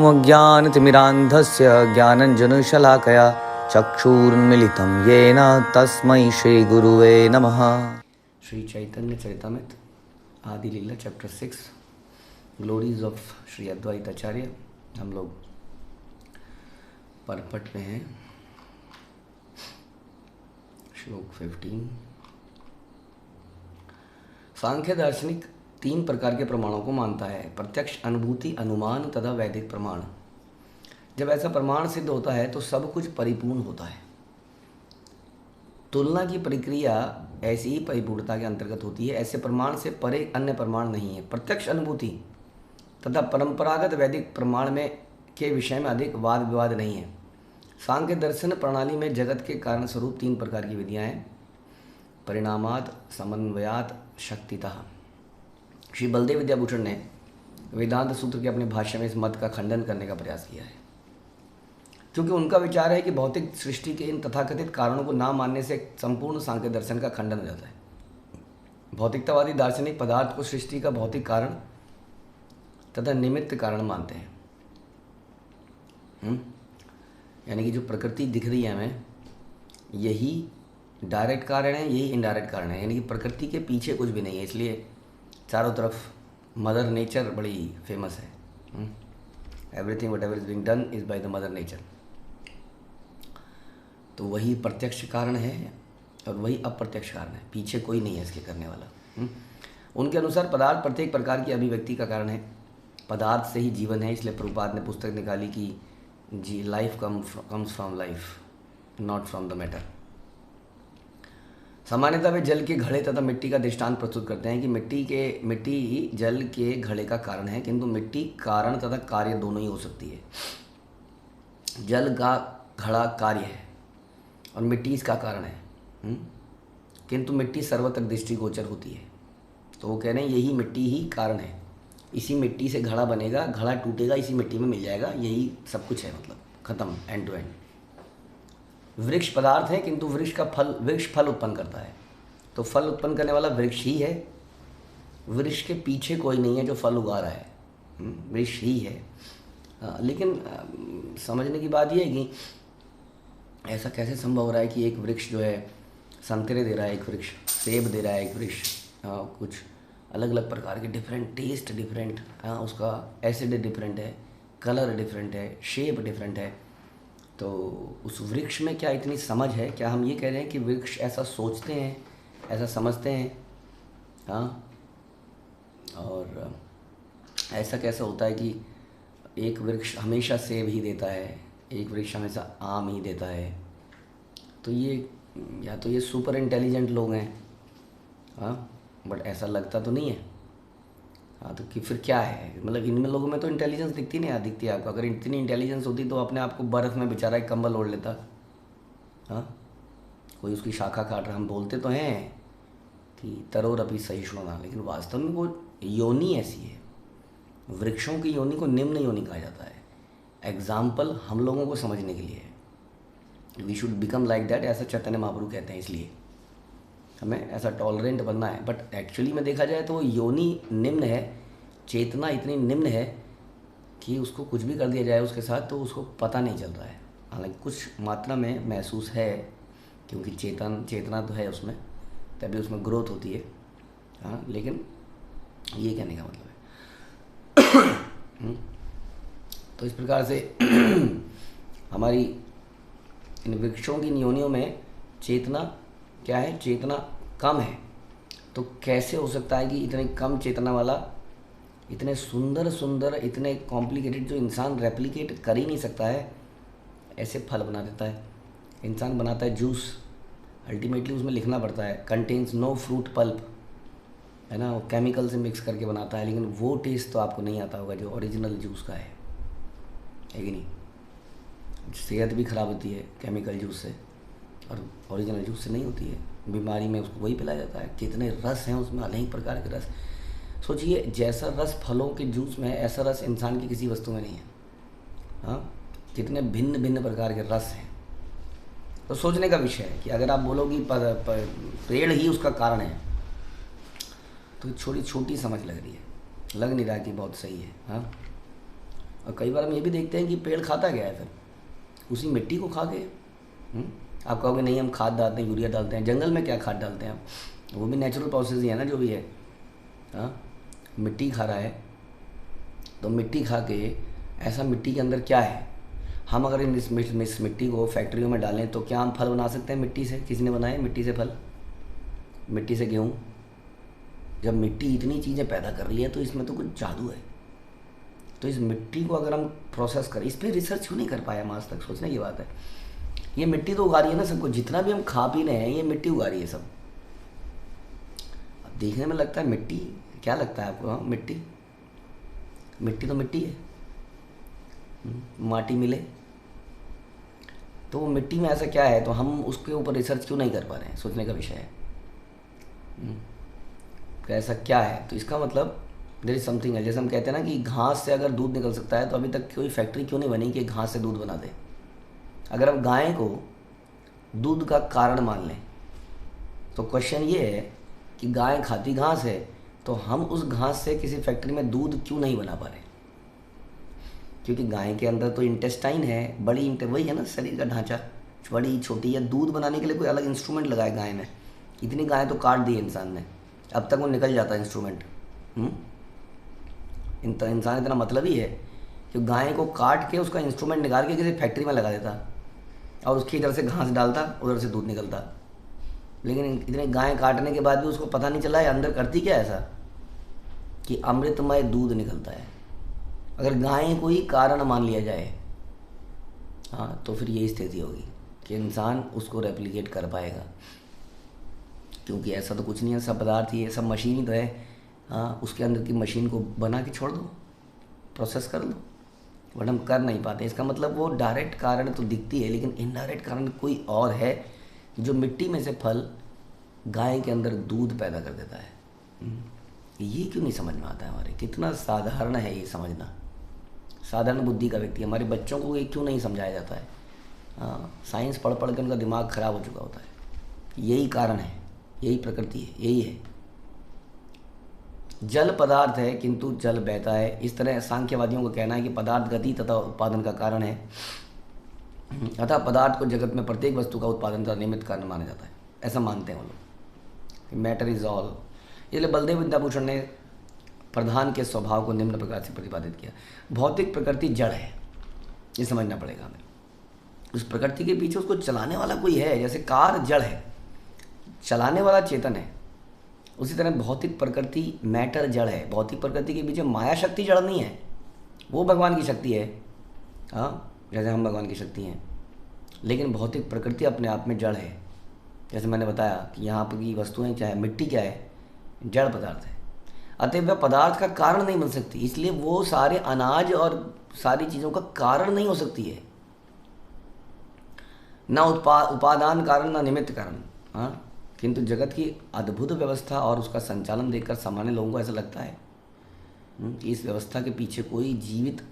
अज्ञानतिमिरान्धस्य ज्ञानञ्जनशलाकया चक्षुरुन्मिलितं येन तस्मै श्रीगुरुवे नमः। श्री चैतन्य चरितमृत आदि लीला chapter 6 glories of Shri Advaita आचार्य। हम लोग परपट में हैं, श्लोक 15। सांख्य दार्शनिक 3 प्रकार के प्रमाणों को मानता है: प्रत्यक्ष, अनुभूति, अनुमान तथा वैदिक प्रमाण। जब ऐसा प्रमाण सिद्ध होता है तो सब कुछ परिपूर्ण होता है। तुलना की प्रक्रिया ऐसी ही परिपूर्णता के अंतर्गत होती है। ऐसे प्रमाण से परे अन्य प्रमाण नहीं है। प्रत्यक्ष अनुभूति तथा परंपरागत वैदिक प्रमाण में के विषय में अधिक वाद विवाद नहीं है। सांख्य दर्शन प्रणाली में जगत के कारण स्वरूप 3 प्रकार की विधियां हैं: परिणामात, समन्वयात, शक्तितः। श्री बलदेव विद्याभूषण ने वेदांत सूत्र के अपने भाष्य में इस मत का खंडन करने का प्रयास किया है, क्योंकि उनका विचार है कि भौतिक सृष्टि के इन तथाकथित कारणों को ना मानने से संपूर्ण सांख्य दर्शन का खंडन हो जाता है। भौतिकतावादी दार्शनिक पदार्थ को सृष्टि का भौतिक कारण तथा निमित्त कारण मानते हैं। यानी कि जो प्रकृति दिख रही है हमें, यही डायरेक्ट कारण है, यही इनडायरेक्ट कारण है। यानी कि प्रकृति के पीछे कुछ भी नहीं है, इसलिए चारों तरफ मदर नेचर बड़ी फेमस है। Everything what ever is being done is by the mother nature. तो वही प्रत्यक्ष कारण है और वही अप्रत्यक्ष कारण है, पीछे कोई नहीं है इसके करने वाला। उनके अनुसार पदार्थ प्रत्येक प्रकार की अभिव्यक्ति का कारण है। पदार्थ से ही जीवन है, इसलिए प्रभुपाद ने पुस्तक निकाली कि life comes from life, not from the matter. सामान्यतः वे जल के घड़े तथा मिट्टी का दृष्टांत प्रस्तुत करते हैं कि मिट्टी ही जल के घड़े का कारण है, किंतु मिट्टी कारण तथा कार्य दोनों ही हो सकती है। जल का घड़ा कार्य है और मिट्टी इसका कारण है, किंतु मिट्टी सर्वत्र दृष्टिगोचर होती है। तो वो कह रहे हैं यही मिट्टी ही कारण है, इसी मिट्टी से घड़ा बनेगा, घड़ा टूटेगा, इसी मिट्टी में मिल जाएगा, यही सब कुछ है, मतलब खत्म, एंड टू एंड। वृक्ष पदार्थ है, किंतु वृक्ष फल उत्पन्न करता है, तो फल उत्पन्न करने वाला वृक्ष ही है। वृक्ष के पीछे कोई नहीं है जो फल उगा रहा है, वृक्ष ही है। लेकिन समझने की बात यह है कि ऐसा कैसे संभव हो रहा है कि एक वृक्ष जो है संतरे दे रहा है, एक वृक्ष सेब दे रहा है, एक वृक्ष कुछ अलग अलग प्रकार के डिफरेंट टेस्ट, डिफरेंट, उसका एसिड डिफरेंट है, कलर डिफरेंट है, शेप डिफरेंट है। तो उस वृक्ष में क्या इतनी समझ है? क्या हम ये कह रहे हैं कि वृक्ष ऐसा सोचते हैं, ऐसा समझते हैं? और ऐसा कैसा होता है कि एक वृक्ष हमेशा सेब ही देता है, एक वृक्ष हमेशा आम ही देता है? तो ये या तो ये सुपर इंटेलिजेंट लोग हैं, बट ऐसा लगता तो नहीं है। तो कि फिर क्या है? मतलब इनमें लोगों में तो इंटेलिजेंस दिखती नहीं, दिखती है आपको। अगर इतनी इंटेलिजेंस होती तो अपने आप को बर्फ़ में बेचारा एक कंबल ओढ़ लेता। कोई उसकी शाखा काट रहा, हम बोलते तो हैं कि तरोरपि सहिष्णुना, लेकिन वास्तव में वो योनि ऐसी है। वृक्षों की योनि को निम्न योनि कहा जाता है। एग्जाम्पल हम लोगों को समझने के लिए है। We should become like that, ऐसा चैतन्य महाप्रभु कहते हैं। इसलिए हमें ऐसा टॉलरेंट बनना है। बट एक्चुअली में देखा जाए तो योनि निम्न है, चेतना इतनी निम्न है कि उसको कुछ भी कर दिया जाए उसके साथ तो उसको पता नहीं चल रहा है। हालांकि कुछ मात्रा में महसूस है, क्योंकि चेतना तो है उसमें, तभी उसमें ग्रोथ होती है। लेकिन ये कहने का मतलब है तो इस प्रकार से हमारी इन वृक्षों की योनियों में चेतना क्या है? चेतना कम है। तो कैसे हो सकता है कि इतने कम चेतना वाला इतने सुंदर इतने कॉम्प्लिकेटेड, जो इंसान रेप्लिकेट कर ही नहीं सकता है, ऐसे फल बना देता है? इंसान बनाता है जूस, अल्टीमेटली उसमें लिखना पड़ता है कंटेन्स नो फ्रूट पल्प, है ना, वो केमिकल से मिक्स करके बनाता है, लेकिन वो टेस्ट तो आपको नहीं आता होगा जो ओरिजिनल जूस का है कि नहीं? सेहत भी ख़राब होती है केमिकल जूस से, और ओरिजिनल जूस से नहीं होती है। बीमारी में उसको वही पिलाया जाता है। कितने रस हैं उसमें, अनेक प्रकार के रस। सोचिए, जैसा रस फलों के जूस में है, ऐसा रस इंसान की किसी वस्तु में नहीं है। कितने भिन्न भिन्न प्रकार के रस हैं। तो सोचने का विषय है कि अगर आप बोलो कि पेड़ ही उसका कारण है, तो छोटी समझ लग रही है, लग नहीं रहा कि बहुत सही है। और कई बार हम ये भी देखते हैं कि पेड़ खाता क्या है फिर, उसी मिट्टी को खा के। आप कहोगे नहीं हम खाद डालते हैं, यूरिया डालते हैं, जंगल में क्या खाद डालते हैं आप, वो भी नेचुरल प्रोसेस ही है ना जो भी है। हाँ, मिट्टी खा रहा है, तो मिट्टी खा के ऐसा मिट्टी के अंदर क्या है, हम अगर इस मिट्टी को फैक्ट्रियों में डालें तो क्या हम फल बना सकते हैं मिट्टी से? किसी ने बनाए मिट्टी से फल, मिट्टी से गेहूँ? जब मिट्टी इतनी चीज़ें पैदा कर रही है तो इसमें तो कुछ जादू है। तो इस मिट्टी को अगर हम प्रोसेस करें, इस पर रिसर्च क्यों नहीं कर पाए हम आज तक, सोचने की बात है। ये मिट्टी तो उगा रही है ना सबको, जितना भी हम खा पी रहे हैं ये मिट्टी उगा रही है सब। अब देखने में लगता है मिट्टी, क्या लगता है आपको? हाँ, मिट्टी, मिट्टी तो मिट्टी है। माटी मिले तो वो मिट्टी में ऐसा क्या है, तो हम उसके ऊपर रिसर्च क्यों नहीं कर पा रहे हैं, सोचने का विषय है। तो ऐसा क्या है, तो इसका मतलब देयर इज समथिंग है। जैसे हम कहते हैं ना कि घास से अगर दूध निकल सकता है तो अभी तक कोई फैक्ट्री क्यों नहीं बनी कि घास से दूध बना दे। अगर हम गाय को दूध का कारण मान लें तो क्वेश्चन ये है कि गाय खाती घास है, तो हम उस घास से किसी फैक्ट्री में दूध क्यों नहीं बना पा रहे? क्योंकि गाय के अंदर तो इंटेस्टाइन है, बड़ी वही है ना शरीर का ढांचा, बड़ी छोटी है। दूध बनाने के लिए कोई अलग इंस्ट्रूमेंट लगाए गाय ने, इतनी गाय तो काट दी इंसान ने, अब तक वो निकल जाता है इंस्ट्रूमेंट। इंसान इतना मतलब ही है कि गाय को काट के उसका इंस्ट्रूमेंट निकाल के किसी फैक्ट्री में लगा देता और उसकी इधर से घास डालता, उधर से दूध निकलता। लेकिन इतने गाय काटने के बाद भी उसको पता नहीं चला है अंदर करती क्या ऐसा कि अमृतमय दूध निकलता है। अगर गाय को ही कारण मान लिया जाए, हाँ, तो फिर यही स्थिति होगी कि इंसान उसको रेप्लिकेट कर पाएगा, क्योंकि ऐसा तो कुछ नहीं है, सब पदार्थ ही है, सब मशीन ही तो है। हाँ, उसके अंदर की मशीन को बना के छोड़ दो, प्रोसेस कर लो, बट हम कर नहीं पाते। इसका मतलब वो डायरेक्ट कारण तो दिखती है, लेकिन इनडायरेक्ट कारण कोई और है जो मिट्टी में से फल गाय के अंदर दूध पैदा कर देता है। ये क्यों नहीं समझ में आता है हमारे? कितना साधारण है ये समझना, साधारण बुद्धि का व्यक्ति। हमारे बच्चों को ये क्यों नहीं समझाया जाता है? हाँ, साइंस पढ़ पढ़ के उनका दिमाग खराब हो चुका होता है। यही कारण है, यही प्रकृति है, यही है। जल पदार्थ है किंतु जल बहता है। इस तरह सांख्यवादियों का कहना है कि पदार्थ गति तथा उत्पादन का कारण है, अतः पदार्थ को जगत में प्रत्येक वस्तु का उत्पादन तथा निमित्त कारण माना जाता है, ऐसा मानते हैं वो लोग। Matter is all. इसलिए बलदेव विद्याभूषण ने प्रधान के स्वभाव को निम्न प्रकार से प्रतिपादित किया। भौतिक प्रकृति जड़ है, ये समझना पड़ेगा हमें। उस प्रकृति के पीछे उसको चलाने वाला कोई है। जैसे कार जड़ है, चलाने वाला चेतन है, उसी तरह भौतिक प्रकृति मैटर जड़ है। भौतिक प्रकृति के पीछे माया शक्ति जड़ नहीं है, वो भगवान की शक्ति है। हाँ, जैसे हम भगवान की शक्ति हैं, लेकिन भौतिक प्रकृति अपने आप में जड़ है। जैसे मैंने बताया कि यहाँ पर की वस्तुएं चाहे मिट्टी क्या है, जड़ पदार्थ है। अतः वह पदार्थ का कारण नहीं बन सकती, इसलिए वो सारे अनाज और सारी चीज़ों का कारण नहीं हो सकती है। ना उपादान कारण, ना निमित्त कारण। हाँ, किंतु जगत की अद्भुत व्यवस्था और उसका संचालन देखकर सामान्य लोगों को ऐसा लगता है कि इस व्यवस्था के पीछे कोई जीवित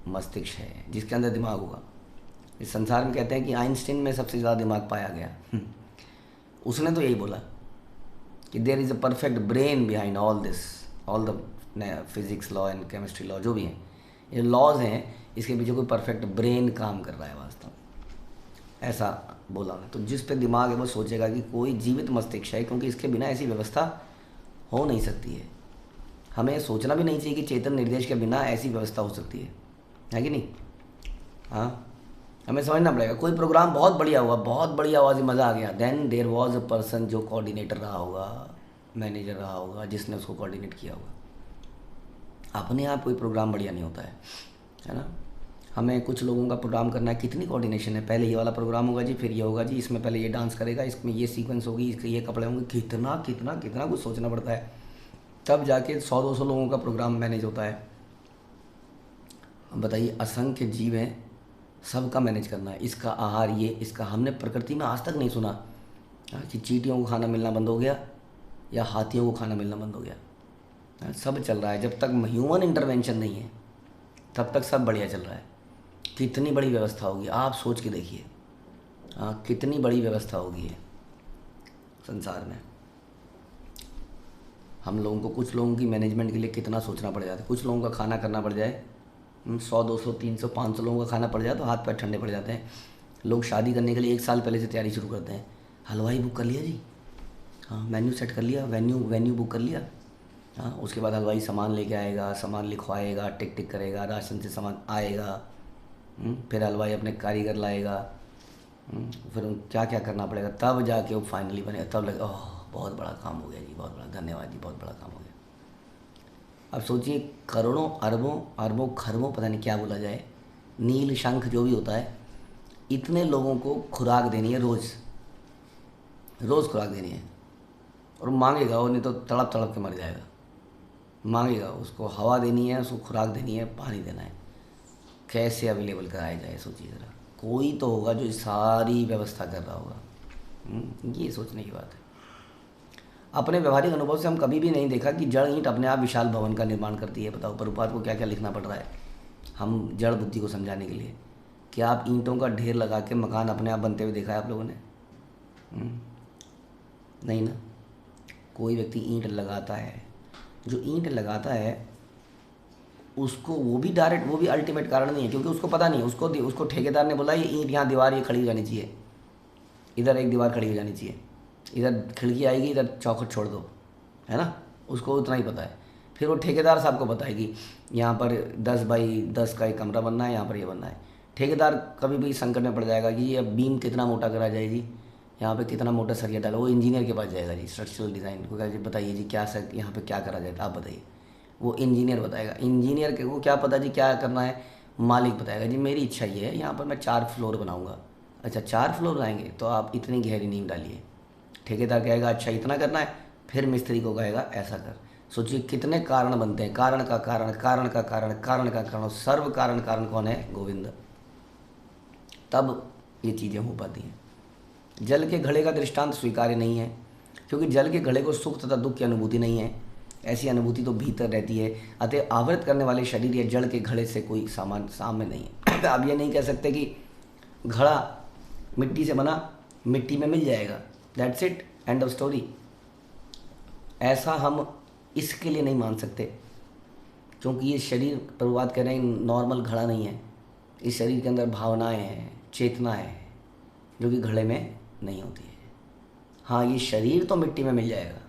मस्तिष्क है जिसके अंदर दिमाग होगा। इस संसार में कहते हैं कि आइंस्टीन में सबसे ज़्यादा दिमाग पाया गया। उसने तो यही बोला कि there is a perfect brain behind all this, all the physics law and chemistry law, जो भी हैं ये लॉज हैं, इसके पीछे कोई परफेक्ट ब्रेन काम कर रहा है वास्तव में, ऐसा बोला उन्हें। तो जिस पे दिमाग है वो सोचेगा कि कोई जीवित मस्तिष्क है, क्योंकि इसके बिना ऐसी व्यवस्था हो नहीं सकती है। हमें सोचना भी नहीं चाहिए कि चेतन निर्देश के बिना ऐसी व्यवस्था हो सकती है कि नहीं? हाँ, हमें समझना पड़ेगा। कोई प्रोग्राम बहुत बढ़िया हुआ, बहुत बढ़िया हुआ, मज़ा आ गया, then there was a person जो कोऑर्डिनेटर रहा होगा, मैनेजर रहा होगा, जिसने उसको कोऑर्डिनेट किया होगा। अपने आप कोई प्रोग्राम बढ़िया नहीं होता है ना। हमें कुछ लोगों का प्रोग्राम करना है, कितनी कोऑर्डिनेशन है, पहले ये वाला प्रोग्राम होगा जी, फिर ये होगा जी, इसमें पहले ये डांस करेगा, इसमें ये सीक्वेंस होगी, इसके ये कपड़े होंगे, कितना कितना कितना कुछ सोचना पड़ता है, तब जाके 100-200 लोगों का प्रोग्राम मैनेज होता है। बताइए, असंख्य जीव हैं, सबका मैनेज करना है, इसका आहार ये, इसका। हमने प्रकृति में आज तक नहीं सुना कि चींटियों को खाना मिलना बंद हो गया या हाथियों को खाना मिलना बंद हो गया। सब चल रहा है, जब तक ह्यूमन इंटरवेंशन नहीं है तब तक सब बढ़िया चल रहा है। कितनी बड़ी व्यवस्था होगी, आप सोच के देखिए। हाँ, कितनी बड़ी व्यवस्था होगी है संसार में। हम लोगों को, कुछ लोगों की मैनेजमेंट के लिए कितना सोचना पड़ जाता है। कुछ लोगों का खाना करना पड़ जाए 100 200 300 500 लोगों का खाना पड़ जाए तो हाथ पैर ठंडे पड़ जाते हैं। लोग शादी करने के लिए 1 साल पहले से तैयारी शुरू करते हैं। हलवाई बुक कर लिया जी, हाँ मेन्यू सेट कर लिया, वेन्यू वेन्यू बुक कर लिया। हाँ उसके बाद हलवाई सामान लेके आएगा, सामान लिखवाएगा, टिक टिक करेगा, राशन से सामान आएगा। फिर हलवाई अपने कारीगर लाएगा। फिर क्या क्या करना पड़ेगा तब जाके वो फाइनली बनेगा। तब लगे ओह बहुत बड़ा काम हो गया जी, बहुत बड़ा धन्यवाद जी, बहुत बड़ा काम हो गया। अब सोचिए करोड़ों अरबों अरबों खरबों पता नहीं क्या बोला जाए, नील शंख जो भी होता है, इतने लोगों को खुराक देनी है, रोज़ रोज़ खुराक देनी है। और मांगेगा वो, नहीं तो तड़प तड़प के मर जाएगा। मांगेगा, उसको हवा देनी है, उसको खुराक देनी है, पानी देना है। कैसे अवेलेबल कराया जाए सोचिए ज़रा। कोई तो होगा जो सारी व्यवस्था कर रहा होगा। ये सोचने की बात है। अपने व्यवहारिक अनुभव से हम कभी भी नहीं देखा कि जड़ ईंट अपने आप विशाल भवन का निर्माण करती है। बताओ प्रभुपाद को क्या क्या लिखना पड़ रहा है हम जड़ बुद्धि को समझाने के लिए। क्या आप ईंटों का ढेर लगा के मकान अपने आप बनते हुए देखा है आप लोगों ने? नहीं ना। कोई व्यक्ति ईंट लगाता है, जो ईंट लगाता है उसको वो भी डायरेक्ट, वो भी अल्टीमेट कारण नहीं है, क्योंकि उसको पता नहीं, उसको ठेकेदार ने बोला ये ईंट यहाँ दीवार ये खड़ी हो जानी चाहिए, इधर एक दीवार खड़ी हो जानी चाहिए, इधर खिड़की आएगी, इधर चौखट छोड़ दो, है ना। उसको उतना ही पता है। फिर वो ठेकेदार साहब को बताएगी यहाँ पर 10 बाई 10 का एक कमरा बनना है, यहाँ पर ये बनना है। ठेकेदार कभी भी संकट में पड़ जाएगा कि ये बीम कितना मोटा करा जाए जी, यहाँ पे कितना मोटा सरिया डालो। वो इंजीनियर के पास जाएगा जी, स्ट्रक्चरल डिज़ाइन को, कहा जी बताइए जी क्या सर यहाँ पे क्या करा जाए, आप बताइए। वो इंजीनियर बताएगा। इंजीनियर के को क्या पता जी क्या करना है, मालिक बताएगा जी मेरी इच्छा ये है यहाँ पर मैं 4 फ्लोर बनाऊँगा। अच्छा 4 फ्लोर बनाएंगे तो आप इतनी गहरी नींव डालिए। ठेकेदार कहेगा अच्छा इतना करना है, फिर मिस्त्री को कहेगा ऐसा कर। सोचिए कितने कारण बनते हैं, कारण का कारण, कारण का कारण, कारण का कारण, सर्व कारण, कारण कौन है? गोविंद। तब ये चीज़ें हो पाती हैं। जल के घड़े का दृष्टांत स्वीकार्य नहीं है, क्योंकि जल के घड़े को सुख तथा दुख की अनुभूति नहीं है। ऐसी अनुभूति तो भीतर रहती है। अतः आवृत करने वाले शरीर या जल के घड़े से कोई सामान साम्य नहीं है। आप ये नहीं कह सकते कि घड़ा मिट्टी से बना, मिट्टी में मिल जाएगा, that's it, end of story. ऐसा हम इसके लिए नहीं मान सकते, क्योंकि ये शरीर प्रभुपाद कह रहे हैं नॉर्मल घड़ा नहीं है। इस शरीर के अंदर भावनाएं हैं, चेतना है, जो कि घड़े में नहीं होती है। हाँ ये शरीर तो मिट्टी में मिल जाएगा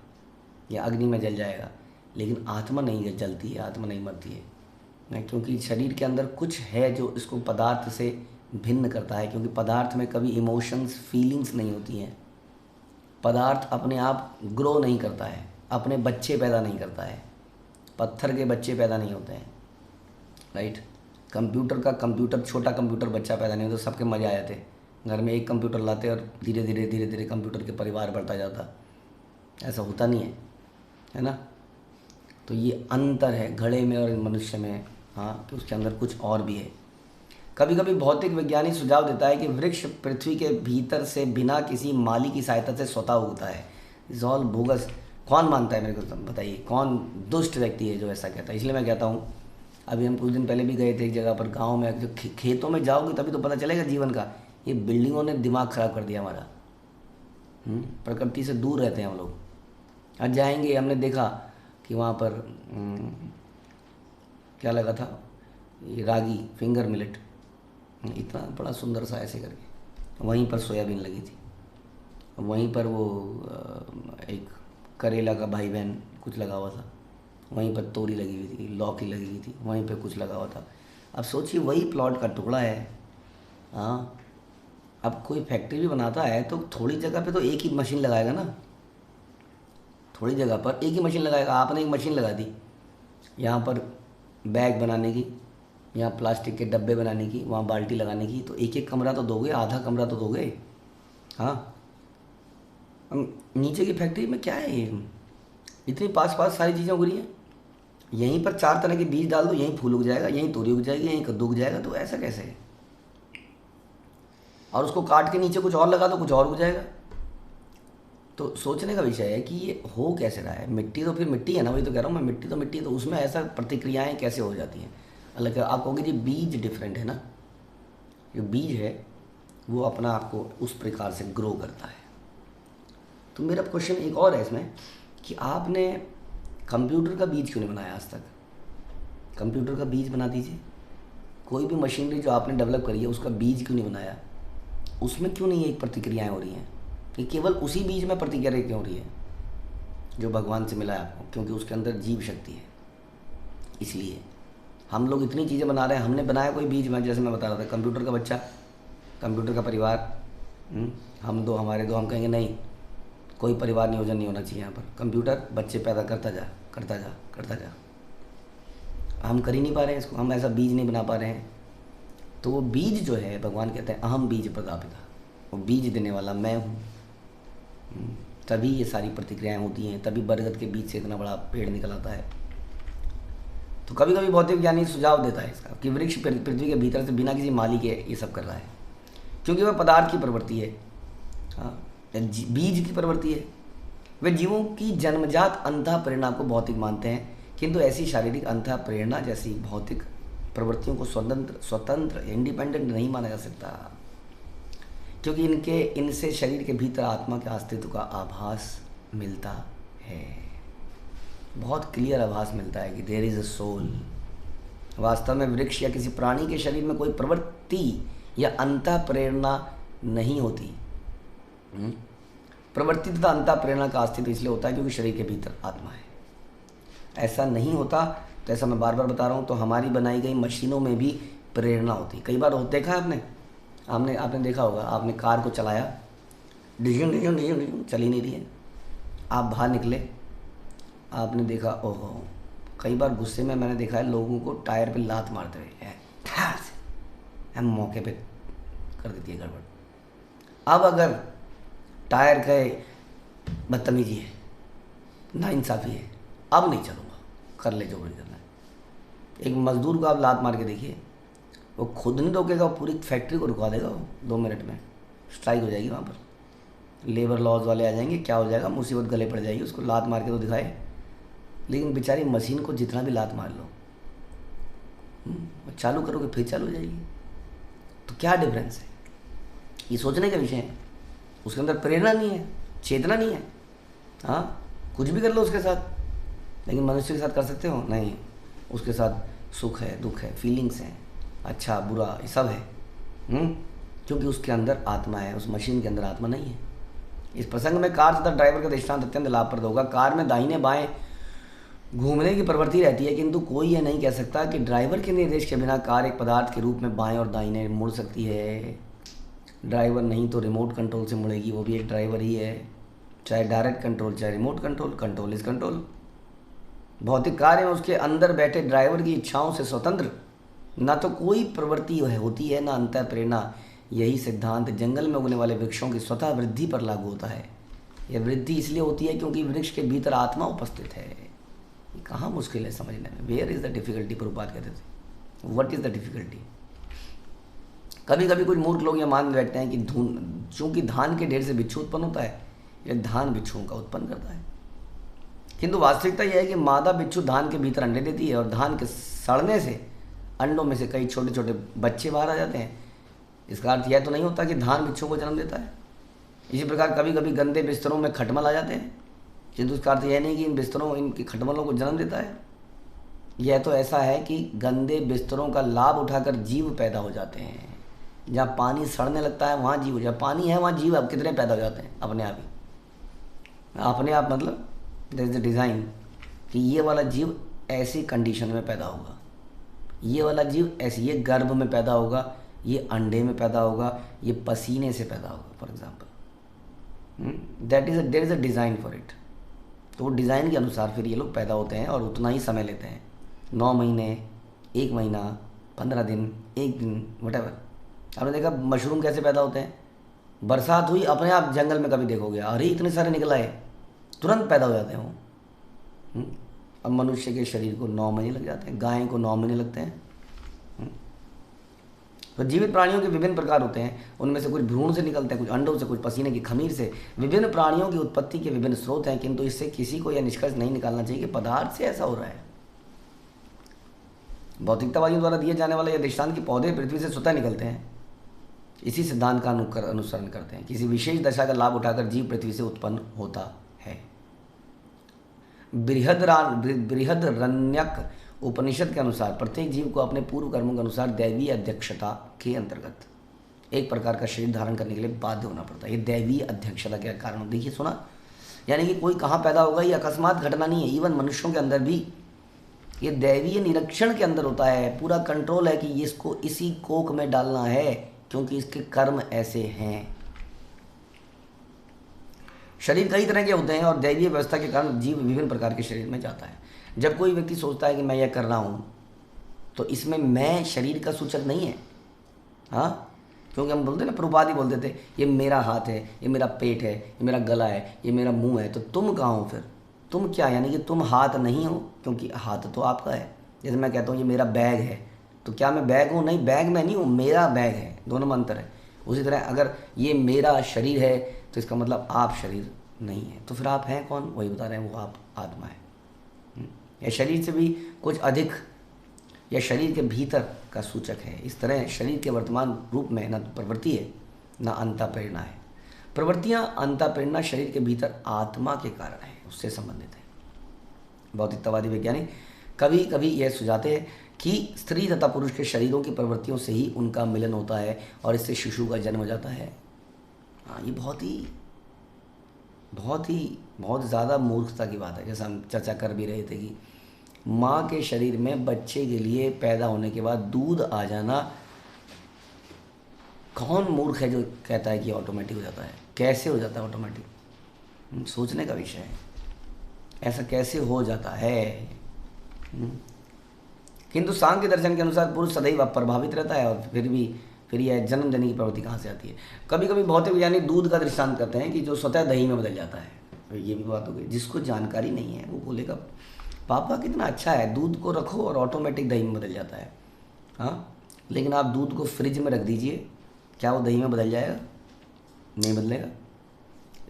या अग्नि में जल जाएगा, लेकिन आत्मा नहीं जलती है, आत्मा नहीं मरती है, क्योंकि शरीर के अंदर कुछ है जो इसको पदार्थ से भिन्न करता है। क्योंकि पदार्थ में कभी इमोशंस, फीलिंग्स नहीं होती हैं। पदार्थ अपने आप ग्रो नहीं करता है, अपने बच्चे पैदा नहीं करता है। पत्थर के बच्चे पैदा नहीं होते हैं, राइट। कंप्यूटर छोटा कंप्यूटर बच्चा पैदा नहीं होता, सबके मज़े आ जाते। घर में एक कंप्यूटर लाते और धीरे धीरे कंप्यूटर के परिवार बढ़ता जाता। ऐसा होता नहीं है ना। तो ये अंतर है घड़े में और मनुष्य में, हाँ, कि उसके अंदर कुछ और भी है। कभी कभी भौतिक वैज्ञानिक सुझाव देता है कि वृक्ष पृथ्वी के भीतर से बिना किसी माली की सहायता से स्वतः उगता है। Is all bogus. कौन मानता है मेरे को बताइए, कौन दुष्ट व्यक्ति है जो ऐसा कहता है? इसलिए मैं कहता हूँ, अभी हम कुछ दिन पहले भी गए थे एक जगह पर, गाँव में, जो खेतों में जाओगे तभी तो पता चलेगा जीवन का। ये बिल्डिंगों ने दिमाग ख़राब कर दिया हमारा। प्रकृति से दूर रहते हैं हम लोग। आज जाएंगे, हमने देखा कि वहाँ पर क्या लगा था, ये रागी फिंगर मिलेट, इतना बड़ा सुंदर सा ऐसे करके। वहीं पर सोयाबीन लगी थी, वहीं पर वो एक करेला का भाई बहन कुछ लगा हुआ था, वहीं पर तोरी लगी हुई थी, लौकी लगी हुई थी, वहीं पर कुछ लगा हुआ था। अब सोचिए वही प्लॉट का टुकड़ा है। हाँ, अब कोई फैक्ट्री भी बनाता है तो थोड़ी जगह पे तो एक ही मशीन लगाएगा ना, थोड़ी जगह पर एक ही मशीन लगाएगा। आपने एक मशीन लगा दी यहाँ पर बैग बनाने की, यहाँ प्लास्टिक के डब्बे बनाने की, वहाँ बाल्टी लगाने की, तो एक एक कमरा तो दोगे, आधा कमरा तो दोगे। हाँ, नीचे की फैक्ट्री में क्या है, ये इतनी पास पास सारी चीज़ें उग रही हैं। यहीं पर 4 तरह के बीज डाल दो, यहीं फूल उग जाएगा, यहीं तोरी उग जाएगी, यहीं कद्दू उग जाएगा। तो ऐसा कैसे है? और उसको काट के नीचे कुछ और लगा दो, कुछ और उग जाएगा। तो सोचने का विषय है कि ये हो कैसे रहा है। मिट्टी तो फिर मिट्टी है ना, वही तो कह रहा हूँ मैं, मिट्टी तो मिट्टी है, तो उसमें ऐसा प्रतिक्रियाएं कैसे हो जाती हैं अलग। आप कहोगे जी बीज डिफरेंट है ना, जो बीज है वो अपना आपको उस प्रकार से ग्रो करता है। तो मेरा क्वेश्चन एक और है इसमें कि आपने कंप्यूटर का बीज क्यों नहीं बनाया आज तक? कंप्यूटर का बीज बना दीजिए, कोई भी मशीनरी जो आपने डेवलप करी है उसका बीज क्यों नहीं बनाया? उसमें क्यों नहीं एक प्रतिक्रियाएँ हो रही हैं? ये केवल उसी बीज में प्रतिक्रिया क्यों हो रही है जो भगवान से मिला है आपको? क्योंकि उसके अंदर जीव शक्ति है। इसलिए हम लोग इतनी चीज़ें बना रहे हैं। हमने बनाया कोई बीज में, जैसे मैं बता रहा था, कंप्यूटर का बच्चा, कंप्यूटर का परिवार, हम दो, हमारे दो, हम कहेंगे नहीं, कोई परिवार नियोजन नहीं होना चाहिए यहाँ पर। कंप्यूटर बच्चे पैदा करता जा करता जा करता जा, हम कर ही नहीं पा रहे हैं इसको, हम ऐसा बीज नहीं बना पा रहे हैं। तो वो बीज जो है, भगवान कहते हैं अहम बीज प्रदापिता, वो बीज देने वाला मैं हूँ। तभी ये सारी प्रतिक्रियाएं होती हैं, तभी बरगद के बीज से इतना बड़ा पेड़ निकल आता है। तो कभी कभी भौतिक ज्ञानी सुझाव देता है इसका कि वृक्ष पृथ्वी के भीतर से बिना किसी माली के ये सब कर रहा है, क्योंकि वह पदार्थ की प्रवृत्ति है, हाँ, बीज की प्रवृत्ति है। वे जीवों की जन्मजात अंतः प्रेरणा को भौतिक मानते हैं, किंतु ऐसी शारीरिक अंतः प्रेरणा जैसी भौतिक प्रवृत्तियों को स्वतंत्र इंडिपेंडेंट नहीं माना जा सकता, क्योंकि इनसे शरीर के भीतर आत्मा के अस्तित्व का आभास मिलता है। बहुत क्लियर आभास मिलता है कि देयर इज़ अ सोल। वास्तव में वृक्ष या किसी प्राणी के शरीर में कोई प्रवृत्ति या अंतः प्रेरणा नहीं होती। प्रवृत्ति तथा अंतः प्रेरणा का अस्तित्व इसलिए होता है क्योंकि शरीर के भीतर आत्मा है। ऐसा नहीं होता तो, ऐसा मैं बार बार बता रहा हूँ, तो हमारी बनाई गई मशीनों में भी प्रेरणा होती। कई बार देखा है आपने देखा होगा, आपने कार को चलाया, डिजन डिजन डिजन डिजन चल ही नहीं रही है, आप बाहर निकले, आपने देखा ओहो, कई बार गुस्से में मैंने देखा है लोगों को टायर पे लात मारते हुए, हम मौके पे कर देती है गड़बड़। अब अगर टायर का बदतमीजी है, नाइंसाफ़ी है, अब नहीं चलूँगा, कर ले जो भी करना है। एक मज़दूर को आप लात मार के देखिए, वो खुद नहीं रोकेगा, वो पूरी फैक्ट्री को रुका देगा, वो 2 मिनट में स्ट्राइक हो जाएगी वहाँ पर, लेबर लॉज वाले आ जाएंगे, क्या हो जाएगा, मुसीबत गले पड़ जाएगी। उसको लात मार के तो दिखाए, लेकिन बेचारी मशीन को जितना भी लात मार लो, चालू करोगे फिर चालू हो जाएगी। तो क्या डिफरेंस है? ये सोचने का विषय है। उसके अंदर प्रेरणा नहीं है, चेतना नहीं है। हाँ, कुछ भी कर लो उसके साथ, लेकिन मनुष्य के साथ कर सकते हो? नहीं। उसके साथ सुख है, दुख है, फीलिंग्स हैं, अच्छा बुरा, ये सब है। क्योंकि उसके अंदर आत्मा है, उस मशीन के अंदर आत्मा नहीं है। इस प्रसंग में कार तथा ड्राइवर का दृष्टांत अत्यंत लाभप्रद होगा। कार में दाहिने बाएं घूमने की प्रवृत्ति रहती है, किंतु कोई यह नहीं कह सकता कि ड्राइवर के निर्देश के बिना कार एक पदार्थ के रूप में बाएं और दाहिने मुड़ सकती है। ड्राइवर नहीं तो रिमोट कंट्रोल से मुड़ेगी, वो भी एक ड्राइवर ही है। चाहे डायरेक्ट कंट्रोल, चाहे remote control, control is control. भौतिक कार्य में उसके अंदर बैठे ड्राइवर की इच्छाओं से स्वतंत्र ना तो कोई प्रवृत्ति होती है, ना अंतः प्रेरणा। यही सिद्धांत जंगल में उगने वाले वृक्षों की स्वतः वृद्धि पर लागू होता है। यह वृद्धि इसलिए होती है क्योंकि वृक्ष के भीतर आत्मा उपस्थित है। ये कहाँ मुश्किल है समझने में? Where is the difficulty? Prabhupada कहते थे, व्हाट इज़ द डिफ़िकल्टी? कभी कभी कुछ मूर्ख लोग ये मान बैठते हैं कि चूँकि धान के ढेर से बिच्छू उत्पन्न होता है, यह धान बिच्छुओं का उत्पन्न करता है। किंतु वास्तविकता यह है कि मादा बिच्छू धान के भीतर अंडे देती है और धान के सड़ने से अंडों में से कई छोटे छोटे बच्चे बाहर आ जाते हैं। इसका अर्थ यह तो नहीं होता कि धान बिच्छुओं को जन्म देता है। इसी प्रकार कभी कभी गंदे बिस्तरों में खटमल आ जाते हैं, किंतु इसका अर्थ यह नहीं कि इन बिस्तरों, इनकी खटमलों को जन्म देता है। यह तो ऐसा है कि गंदे बिस्तरों का लाभ उठाकर जीव पैदा हो जाते हैं। जहाँ पानी सड़ने लगता है वहाँ जीव, जहाँ पानी है वहाँ जीव अब कितने पैदा हो जाते हैं अपने आप ही। अपने आप मतलब दैट इज़ द डिज़ाइन कि ये वाला जीव ऐसी कंडीशन में पैदा होगा, ये वाला जीव ऐसी, ये गर्भ में पैदा होगा, ये अंडे में पैदा होगा, ये पसीने से पैदा होगा for example. There is a design for it. तो वो डिज़ाइन के अनुसार फिर ये लोग पैदा होते हैं और उतना ही समय लेते हैं, 9 महीने, 1 महीना, 15 दिन, 1 दिन, वटेवर। आपने देखा मशरूम कैसे पैदा होते हैं? बरसात हुई, अपने आप जंगल में कभी देखोगे, अरे इतने सारे निकल आए, तुरंत पैदा हो जाते हैं वो। अब मनुष्य के शरीर को 9 महीने लग जाते हैं, गाय को 9 महीने लगते हैं। तो जीवित प्राणियों के विभिन्न प्रकार होते हैं, उनमें से कुछ भ्रूण से निकलते हैं, कुछ अंडों से, कुछ पसीने की खमीर से। विभिन्न प्राणियों की उत्पत्ति के विभिन्न स्रोत हैं, किंतु इससे किसी को यह निष्कर्ष नहीं निकालना चाहिए कि पदार्थ से ऐसा हो रहा है। भौतिकतावादियों द्वारा दिए जाने वाला यह दृष्टांत कि पौधे पृथ्वी से स्वतः निकलते हैं, इसी सिद्धांत का अनुसरण करते हैं। किसी विशेष दशा का लाभ उठाकर जीव पृथ्वी से उत्पन्न होता है। बृहदरण्यक उपनिषद के अनुसार प्रत्येक जीव को अपने पूर्व कर्मों के अनुसार दैवीय अध्यक्षता के अंतर्गत एक प्रकार का शरीर धारण करने के लिए बाध्य होना पड़ता है। ये दैवीय अध्यक्षता के कारण, देखिए सुना, यानी कि कोई कहाँ पैदा होगा ये अकस्मात घटना नहीं है। इवन मनुष्यों के अंदर भी ये दैवीय निरीक्षण के अंदर होता है, पूरा कंट्रोल है कि इसको इसी कोख में डालना है क्योंकि इसके कर्म ऐसे हैं। शरीर कई तरह के होते हैं और दैवीय व्यवस्था के कारण जीव विभिन्न प्रकार के शरीर में जाता है। जब कोई व्यक्ति सोचता है कि मैं यह कर रहा हूँ तो इसमें मैं शरीर का सूचक नहीं है। हाँ, क्योंकि हम बोलते ना, प्रभुपाद ही बोलते थे ये मेरा हाथ है, ये मेरा पेट है, ये मेरा गला है, ये मेरा मुंह है, तो तुम कहाँ हो फिर? तुम क्या, यानी कि तुम हाथ नहीं हो, क्योंकि हाथ तो आपका है। जैसे मैं कहता हूँ ये मेरा बैग है, तो क्या मैं बैग हूँ? नहीं, बैग मैं नहीं हूँ, मेरा बैग है, दोनों में अंतर है। उसी तरह अगर ये मेरा शरीर है तो इसका मतलब आप शरीर नहीं है, तो फिर आप हैं कौन? वही बता रहे हैं, वो आप आत्मा है। या शरीर से भी कुछ अधिक या शरीर के भीतर का सूचक है। इस तरह शरीर के वर्तमान रूप में न प्रवृत्ति है न अंतःप्रेरणा है। प्रवृत्तियाँ, अंतःप्रेरणा शरीर के भीतर आत्मा के कारण है, उससे संबंधित है। भौतिकतावादी वैज्ञानिक कभी कभी यह सुझाते हैं कि स्त्री तथा पुरुष के शरीरों की प्रवृत्तियों से ही उनका मिलन होता है और इससे शिशु का जन्म हो जाता है। हाँ, ये बहुत ज़्यादा मूर्खता की बात है। जैसा हम चर्चा कर भी रहे थे कि माँ के शरीर में बच्चे के लिए पैदा होने के बाद दूध आ जाना, कौन मूर्ख है जो कहता है कि ऑटोमेटिक हो जाता है? कैसे हो जाता है ऑटोमेटिक? सोचने का विषय है, ऐसा कैसे हो जाता है। किंतु सांख्य दर्शन के अनुसार पुरुष सदैव प्रभावित रहता है और फिर यह जन्म देने की प्रवृत्ति कहाँ से आती है? कभी कभी भौतिक वैज्ञानिक दूध का दृष्टांत करते हैं कि जो स्वतः दही में बदल जाता है। ये भी बात हो गई। जिसको जानकारी नहीं है वो बोलेगा पापा कितना अच्छा है, दूध को रखो और ऑटोमेटिक दही में बदल जाता है। हाँ, लेकिन आप दूध को फ्रिज में रख दीजिए, क्या वो दही में बदल जाएगा? नहीं बदलेगा।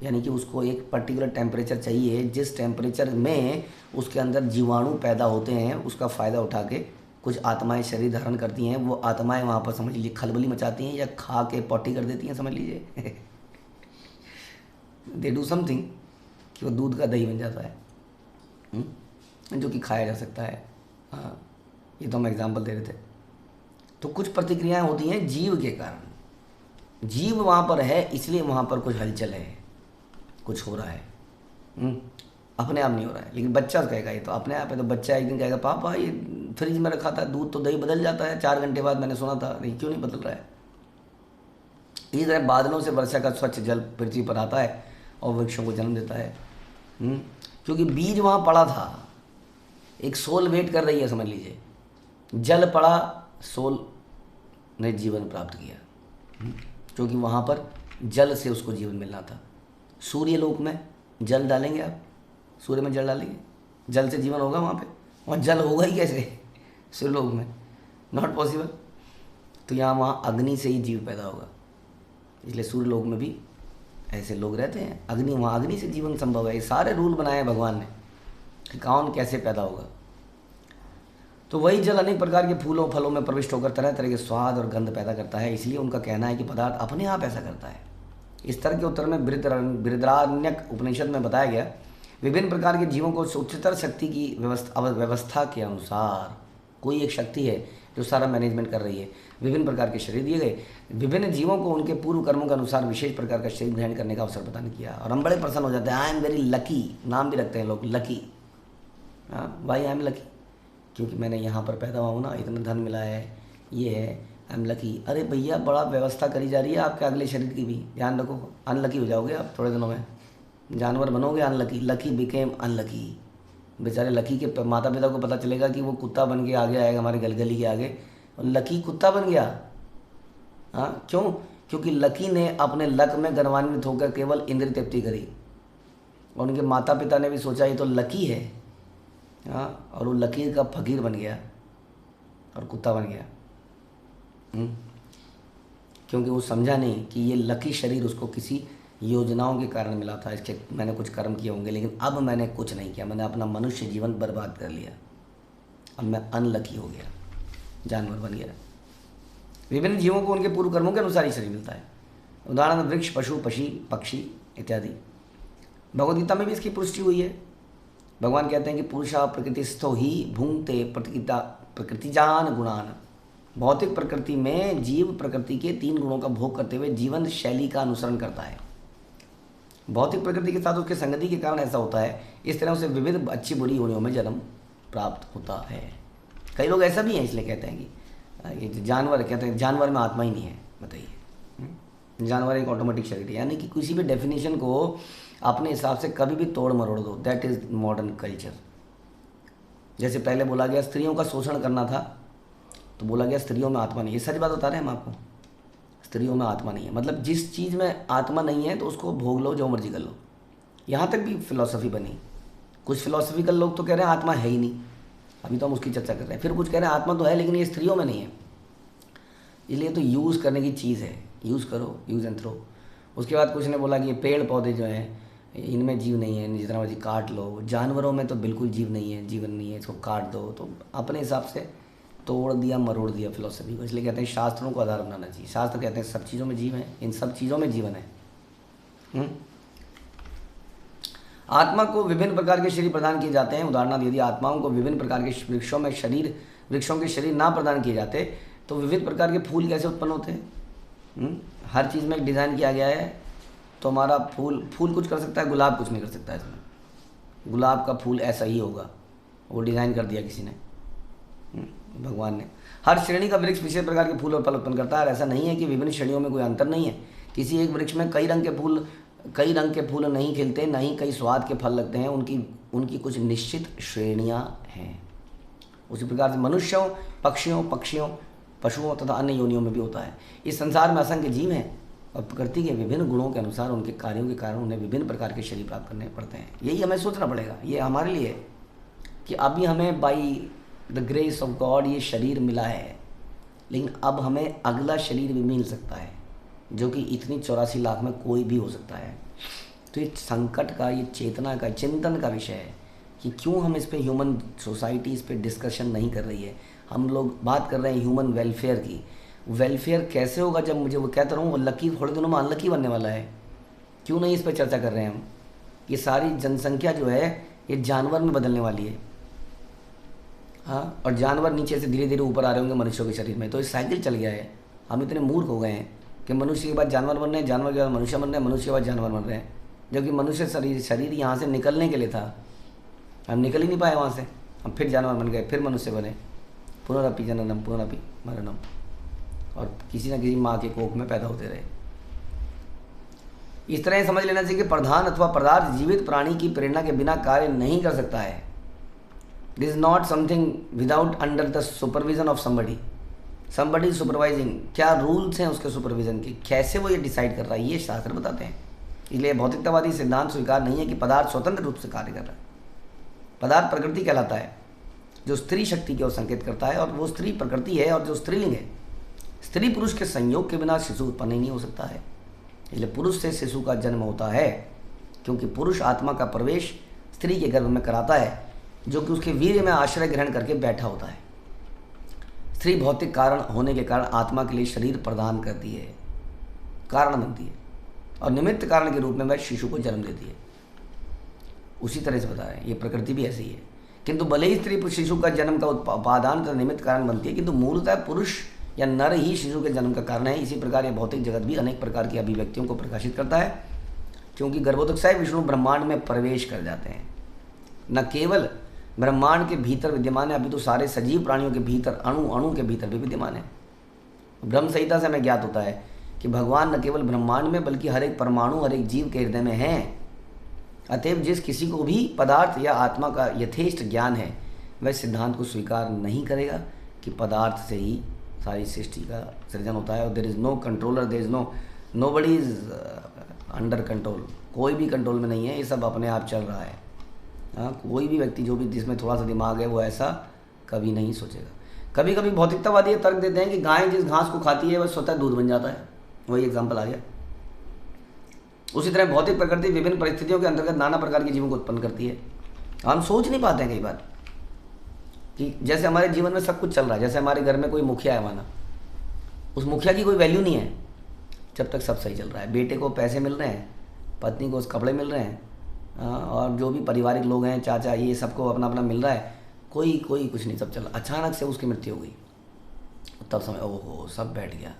यानी कि उसको एक पर्टिकुलर टेम्परेचर चाहिए, जिस टेम्परेचर में उसके अंदर जीवाणु पैदा होते हैं, उसका फ़ायदा उठा के कुछ आत्माएं शरीर धारण करती हैं। वो आत्माएं वहाँ पर समझ लीजिए खलबली मचाती हैं या खा के पॉटी कर देती हैं, समझ लीजिए दे डू समथिंग कि वो दूध का दही बन जाता है, जो कि खाया जा सकता है। हाँ, ये तो हम एग्जाम्पल दे रहे थे। तो कुछ प्रतिक्रियाएं होती हैं जीव के कारण। जीव वहाँ पर है इसलिए वहाँ पर कुछ हलचल है, कुछ हो रहा है। अपने आप नहीं हो रहा है, लेकिन बच्चा कहेगा ये तो अपने आप है। तो बच्चा एक दिन कहेगा पापा ये फ्रिज में रखा था दूध तो दही बदल जाता है 4 घंटे बाद, मैंने सुना था, नहीं क्यों नहीं बदल रहा है? इसी तरह बादलों से वर्षा का स्वच्छ जल पृथ्वी पर आता है और वृक्षों को जन्म देता है। क्योंकि बीज वहाँ पड़ा था, एक सोल वेट कर रही है, समझ लीजिए। जल पड़ा, सोल ने जीवन प्राप्त किया, क्योंकि वहाँ पर जल से उसको जीवन मिलना था। सूर्य लोक में जल डालेंगे आप, सूर्य में जल डालेंगे, जल से जीवन होगा वहाँ पे? वहाँ जल होगा ही कैसे सूर्य लोक में? Not possible. तो यहाँ वहाँ अग्नि से ही जीव पैदा होगा, इसलिए सूर्य लोक में भी ऐसे लोग रहते हैं। अग्नि, वहाँ अग्नि से जीवन संभव है। ये सारे रूल बनाए हैं भगवान ने कि कौन कैसे पैदा होगा। तो वही जल अनेक प्रकार के फूलों फलों में प्रविष्ट होकर तरह तरह के स्वाद और गंध पैदा करता है, इसलिए उनका कहना है कि पदार्थ अपने आप ऐसा करता है। इस तरह के उत्तर में बृहदारण्यक उपनिषद में बताया गया विभिन्न प्रकार के जीवों को उच्चतर शक्ति की व्यवस्था के अनुसार, कोई एक शक्ति है जो सारा मैनेजमेंट कर रही है। विभिन्न प्रकार के शरीर दिए गए, विभिन्न जीवों को उनके पूर्व कर्मों के अनुसार विशेष प्रकार का शरीर ग्रहण करने का अवसर प्रदान किया। और हम बड़े प्रसन्न हो जाते हैं। आई एम वेरी लकी, नाम भी रखते हैं लोग, लकी। हाँ, वाई आई एम लकी, क्योंकि मैंने यहाँ पर पैदा हुआ हूँ ना, इतना धन मिला है, ये है, आई एम लकी। अरे भैया, बड़ा व्यवस्था करी जा रही है आपके अगले शरीर की भी, ध्यान रखो। अनलकी हो जाओगे आप थोड़े दिनों में, जानवर बनोगे अनलकी। Lucky became unlucky. बेचारे लकी के माता पिता को पता चलेगा कि वो कुत्ता बन के आगे आएगा हमारे गलगली के आगे, और लकी कुत्ता बन गया। हाँ, क्यों? क्योंकि लकी ने अपने लक में गौरवान्वित होकर केवल इंद्रिय तृप्ति करी, और उनके माता पिता ने भी सोचा ये तो लकी है। हाँ, और वो लकीर का फकीर बन गया और कुत्ता बन गया। क्योंकि वो समझा नहीं कि ये लकी शरीर उसको किसी योजनाओं के कारण मिला था। इसके मैंने कुछ कर्म किए होंगे, लेकिन अब मैंने कुछ नहीं किया, मैंने अपना मनुष्य जीवन बर्बाद कर लिया, अब मैं अनलकी हो गया, जानवर बन गया। विभिन्न जीवों को उनके पूर्व कर्मों के अनुसार ही शरीर मिलता है। उदाहरण वृक्ष, पशु, पक्षी इत्यादि। भगवद गीता में भी इसकी पुष्टि हुई है। भगवान कहते हैं कि पुरुषा प्रकृतिस्थो ही भुंक्ते प्रकृतिजान गुणान। भौतिक प्रकृति में जीव प्रकृति के 3 गुणों का भोग करते हुए जीवन शैली का अनुसरण करता है। भौतिक प्रकृति के साथ उसके संगति के कारण ऐसा होता है। इस तरह उसे विविध अच्छी बुरी योनियों में जन्म प्राप्त होता है। कई लोग ऐसा भी हैं, इसलिए कहते हैं कि ये जो जानवर कहते हैं जानवर में आत्मा ही नहीं है। बताइए, जानवर एक ऑटोमेटिक शरीर है, यानी कि किसी भी डेफिनेशन को अपने हिसाब से कभी भी तोड़ मरोड़ दो। That is modern culture. जैसे पहले बोला गया स्त्रियों का शोषण करना था, तो बोला गया स्त्रियों में आत्मा नहीं है। सच बात बता रहे हैं हम आपको, स्त्रियों में आत्मा नहीं है। मतलब जिस चीज़ में आत्मा नहीं है तो उसको भोग लो, जो मर्जी कर लो। यहाँ तक भी फिलॉसफी बनी। कुछ फिलोसफिकल लोग तो कह रहे हैं आत्मा है ही नहीं, अभी तो हम उसकी चर्चा कर रहे हैं। फिर कुछ कह रहे हैं आत्मा तो है लेकिन ये स्त्रियों में नहीं है। इसलिए तो यूज़ करने की चीज़ है, यूज़ करो, यूज़ एंड थ्रो। उसके बाद कुछ ने बोला कि ये पेड़ पौधे जो हैं इनमें जीव नहीं है, जितना मर्जी काट लो। जानवरों में तो बिल्कुल जीव नहीं है, जीवन नहीं है, इसको काट दो। तो अपने हिसाब से तोड़ दिया मरोड़ दिया फिलोसफी को। इसलिए कहते हैं शास्त्रों को आधार बनाना चाहिए। शास्त्र कहते हैं सब चीज़ों में जीव है, इन सब चीज़ों में जीवन है। आत्मा को विभिन्न प्रकार के शरीर प्रदान किए जाते हैं। उदाहरणार्थ यदि आत्माओं को विभिन्न प्रकार के वृक्षों के शरीर ना प्रदान किए जाते तो विविध प्रकार के फूल कैसे उत्पन्न होते हैं। हर चीज़ में एक डिज़ाइन किया गया है। तो हमारा फूल कुछ कर सकता है, गुलाब कुछ नहीं कर सकता। इसमें गुलाब का फूल ऐसा ही होगा, वो डिज़ाइन कर दिया किसी ने, भगवान ने। हर श्रेणी का वृक्ष विशेष प्रकार के फूल और फल उत्पन्न करता है। और ऐसा नहीं है कि विभिन्न श्रेणियों में कोई अंतर नहीं है। किसी एक वृक्ष में कई रंग के फूल नहीं खिलते, न ही कई स्वाद के फल लगते हैं। उनकी कुछ निश्चित श्रेणियां हैं। उसी प्रकार से मनुष्यों, पक्षियों, पशुओं तथा अन्य योनियों में भी होता है। इस संसार में असंख्य जीव हैं और प्रकृति के विभिन्न गुणों के अनुसार उनके कार्यों के कारण उन्हें विभिन्न प्रकार के शरीर प्राप्त करने पड़ते हैं। यही हमें सोचना पड़ेगा। ये हमारे लिए है कि अभी हमें by the grace of God ये शरीर मिला है, लेकिन अब हमें अगला शरीर भी मिल सकता है, जो कि इतनी 84 लाख में कोई भी हो सकता है। तो ये संकट का, ये चेतना का, चिंतन का विषय है कि क्यों हम इस पे ह्यूमन सोसाइटी इस पे डिस्कशन नहीं कर रही है। हम लोग बात कर रहे हैं ह्यूमन वेलफेयर की। वेलफेयर कैसे होगा जब मुझे वो कहता रहूँ वो लकी थोड़े दिनों में अनलकी बनने वाला है। क्यों नहीं इस पर चर्चा कर रहे हैं हम। ये सारी जनसंख्या जो है ये जानवर में बदलने वाली है। हाँ, और जानवर नीचे से धीरे धीरे ऊपर आ रहे होंगे मनुष्यों के शरीर में। तो ये साइकिल चल गया है। हम इतने मूर्ख हो गए हैं कि मनुष्य के बाद जानवर बन रहे हैं, जानवर के बाद मनुष्य बन रहे हैं, मनुष्य के बाद जानवर बन रहे हैं। जबकि मनुष्य शरीर यहाँ से निकलने के लिए था, हम निकल ही नहीं पाए वहाँ से। हम फिर जानवर बन गए, फिर मनुष्य बने। पुनरअपि जननम पुनरअपि मरणम, और किसी न किसी माँ के कोख में पैदा होते रहे। इस तरह समझ लेना चाहिए कि प्रधान अथवा पदार्थ जीवित प्राणी की प्रेरणा के बिना कार्य नहीं कर सकता है। This is not something without under the supervision of somebody supervising. क्या रूल्स हैं उसके सुपरविजन के, कैसे वो ये डिसाइड कर रहा है, ये शास्त्र बताते हैं। इसलिए भौतिकतावादी सिद्धांत स्वीकार नहीं है कि पदार्थ स्वतंत्र रूप से कार्य कर रहा है। पदार्थ प्रकृति कहलाता है, जो स्त्री शक्ति की ओर संकेत करता है, और वो स्त्री प्रकृति है और जो स्त्रीलिंग है। स्त्री पुरुष के संयोग के बिना शिशु उत्पन्न ही नहीं हो सकता है। इसलिए पुरुष से शिशु का जन्म होता है, क्योंकि पुरुष आत्मा का प्रवेश स्त्री के गर्भ में कराता है, जो कि उसके वीर्य में आश्रय ग्रहण करके बैठा होता है। स्त्री भौतिक कारण होने के कारण आत्मा के लिए शरीर प्रदान करती है, कारण बनती है, और निमित्त कारण के रूप में वह शिशु को जन्म देती है। उसी तरह से बता रहे हैं, ये प्रकृति भी ऐसी है। किंतु भले ही स्त्री शिशु का जन्म का उपादान तथा निमित्त कारण बनती है, किंतु मूलतः पुरुष या नर ही शिशु के जन्म का कारण है। इसी प्रकार यह भौतिक जगत भी अनेक प्रकार की अभिव्यक्तियों को प्रकाशित करता है, क्योंकि गर्भोदकशाही विष्णु ब्रह्मांड में प्रवेश कर जाते हैं। न केवल ब्रह्मांड के भीतर विद्यमान है, अभी तो सारे सजीव प्राणियों के भीतर, अणु के भीतर भी विद्यमान है। ब्रह्म संहिता से हमें ज्ञात होता है कि भगवान न केवल ब्रह्मांड में बल्कि हर एक परमाणु, हर एक जीव के हृदय में हैं। अतएव जिस किसी को भी पदार्थ या आत्मा का यथेष्ट ज्ञान है, वह सिद्धांत को स्वीकार नहीं करेगा कि पदार्थ से ही सारी सृष्टि का सृजन होता है। और there is no controller, there is nobody is under control. कोई भी कंट्रोल में नहीं है, ये सब अपने आप चल रहा है। हाँ, कोई भी व्यक्ति जो भी जिसमें थोड़ा सा दिमाग है वो ऐसा कभी नहीं सोचेगा। कभी कभी भौतिकतावादी तर्क देते हैं कि गाय जिस घास को खाती है वह स्वतः दूध बन जाता है। वही एग्जाम्पल आ गया। उसी तरह भौतिक प्रकृति विभिन्न परिस्थितियों के अंतर्गत नाना प्रकार के जीवों को उत्पन्न करती है। हम सोच नहीं पाते हैं कई बार कि जैसे हमारे जीवन में सब कुछ चल रहा है, जैसे हमारे घर में कोई मुखिया है माना, उस मुखिया की कोई वैल्यू नहीं है जब तक सब सही चल रहा है। बेटे को पैसे मिल रहे हैं, पत्नी को कपड़े मिल रहे हैं, और जो भी पारिवारिक लोग हैं, चाचा, ये सबको अपना अपना मिल रहा है, कोई कोई कुछ नहीं, सब चल रहा। अचानक से उसकी मृत्यु हो गई, तब समझ, ओहो, सब बैठ गया,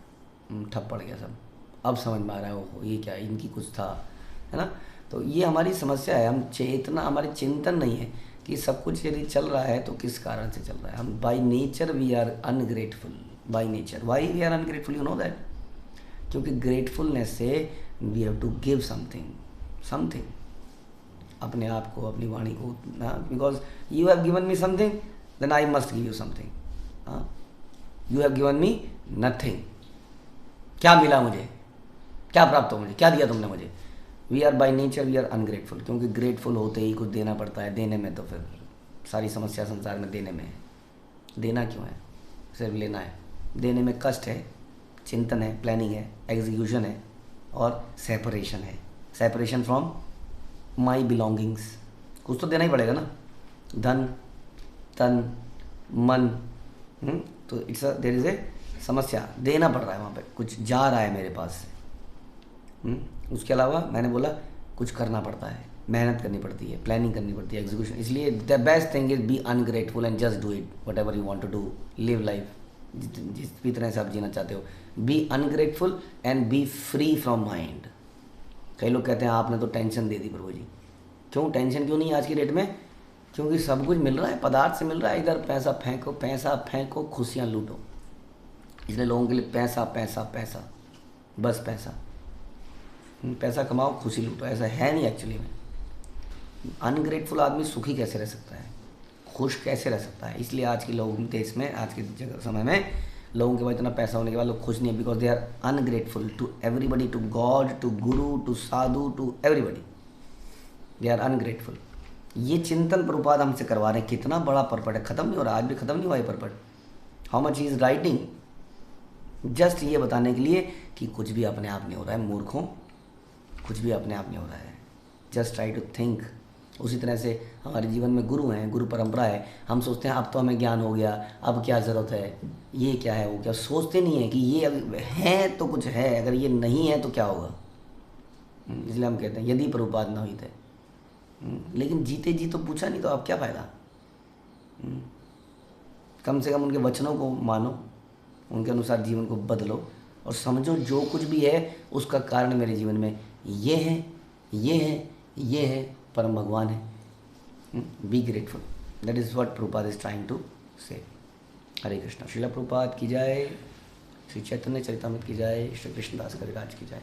ठप पड़ गया सब। अब समझ में आ रहा है, ओहो ये क्या, इनकी कुछ था, है ना। तो ये हमारी समस्या है, हम चेतना, हमारे चिंतन नहीं है कि सब कुछ यदि चल रहा है तो किस कारण से चल रहा है। हम by nature we are ungrateful, by nature. Why we are ungrateful, you know that? क्योंकि ग्रेटफुलनेस से we have to give something अपने आप को, अपनी वाणी को, because you have given me something, then I must give you something. You have given me nothing, क्या मिला मुझे, क्या प्राप्त हो मुझे, क्या दिया तुमने मुझे? We are by nature we are ungrateful, क्योंकि ग्रेटफुल होते ही कुछ देना पड़ता है। देने में तो फिर सारी समस्या संसार में देने में है। देना क्यों है, सिर्फ लेना है। देने में कष्ट है, चिंतन है, प्लानिंग है, एग्जीक्यूशन है और सेपरेशन है। सेपरेशन फ्रॉम माई बिलोंगिंग्स, कुछ तो देना ही पड़ेगा ना, धन, तन, मन। तो इट्स देयर इज़ ए समस्या, देना पड़ रहा है वहाँ पे, कुछ जा रहा है मेरे पास से। उसके अलावा मैंने बोला कुछ करना पड़ता है, मेहनत करनी पड़ती है, प्लानिंग करनी पड़ती है, एग्जीक्यूशन। इसलिए the best thing is be ungrateful and just do it whatever you want to do, live life जिस भी तरह से आप जीना चाहते हो। Be ungrateful and be free from mind. कई लोग कहते हैं आपने तो टेंशन दे दी प्रभु जी। क्यों टेंशन क्यों नहीं है आज की डेट में? क्योंकि सब कुछ मिल रहा है, पदार्थ से मिल रहा है। इधर पैसा फेंको, पैसा फेंको, खुशियाँ लूटो। इसलिए लोगों के लिए पैसा पैसा पैसा, बस पैसा, पैसा कमाओ, खुशी लूटो। ऐसा है नहीं एक्चुअली में। अनग्रेटफुल आदमी सुखी कैसे रह सकता है, खुश कैसे रह सकता है? इसलिए आज के लोग देश में, आज के समय में लोगों के पास इतना पैसा होने के बाद लोग खुश नहीं है, because they are ungrateful to everybody, to God, to guru, to sadhu, to everybody. They are ungrateful. ये चिंतन प्रभुपाद हमसे करवा रहे हैं। कितना बड़ा पर्पट है, खत्म नहीं हो रहा, आज भी खत्म नहीं हुआ ये पर्पट। How much he is writing, just ये बताने के लिए कि कुछ भी अपने आप नहीं हो रहा है मूर्खों, कुछ भी अपने आप नहीं हो रहा है। Just try to think. उसी तरह से हमारे जीवन में गुरु हैं, गुरु परंपरा है। हम सोचते हैं अब तो हमें ज्ञान हो गया, अब क्या ज़रूरत है, ये क्या है, वो क्या। सोचते नहीं है कि ये है तो कुछ है, अगर ये नहीं है तो क्या होगा। इसलिए हम कहते हैं यदि प्रभुपाद न हुई थे। लेकिन जीते जी तो पूछा नहीं, तो अब क्या फ़ायदा। कम से कम उनके वचनों को मानो, उनके अनुसार जीवन को बदलो और समझो जो कुछ भी है उसका कारण मेरे जीवन में ये है, ये है, ये है, परम भगवान है। Be grateful, that is what Prabhupada is trying to say. Hare Krishna. Srila Prabhupada की जाए, श्री चैतन्य चरितामृत की जाए, श्री कृष्णदास कविराज की जाए।